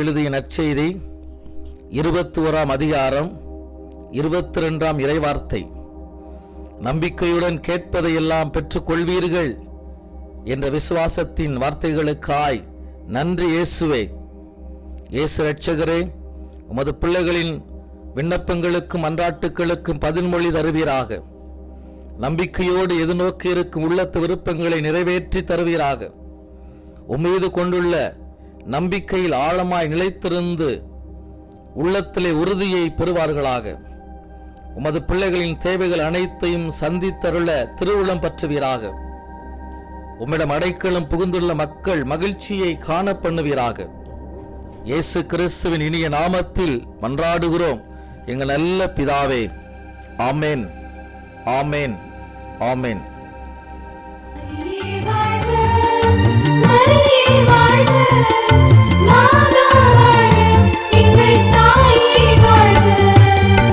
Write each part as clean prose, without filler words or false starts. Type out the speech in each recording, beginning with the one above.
எழுதிய நற்செய்தி 21ஆம் அதிகாரம் 22ஆம் இறைவார்த்தை. நம்பிக்கையுடன் கேட்பதையெல்லாம் பெற்றுக்கொள்வீர்கள் என்ற விசுவாசத்தின் வார்த்தைகளுக்காய் நன்றி இயேசுவே. இயேசு இரட்சகரே, உமது பிள்ளைகளின் விண்ணப்பங்களுக்கும் மன்றாட்டுகளுக்கும் பதில்மொழி தருவீராக. நம்பிக்கையோடு எதிர்நோக்கி இருக்கும் உள்ளத்து விருப்பங்களை நிறைவேற்றி தருவீராக. உம்மீது கொண்டுள்ள நம்பிக்கையில் ஆழமாய் நிலைத்திருந்து உள்ளத்திலே உறுதியை பெறுவார்களாக. உமது பிள்ளைகளின் தேவைகள் அனைத்தையும் சந்தித்தருள திருவுளம் பற்றுவீராக. உம்மிடம் அடைக்கலம் புகுந்துள்ள மக்கள் மகிழ்ச்சியை காண பண்ணுவீராக. இயேசு கிறிஸ்துவின் இனிய நாமத்தில் மன்றாடுகிறோம் எங்கள் நல்ல பிதாவே. ஆமேன், ஆமேன், ஆமேன்.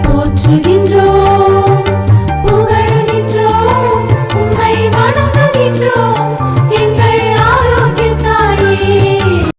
போற்றுகின்றோம்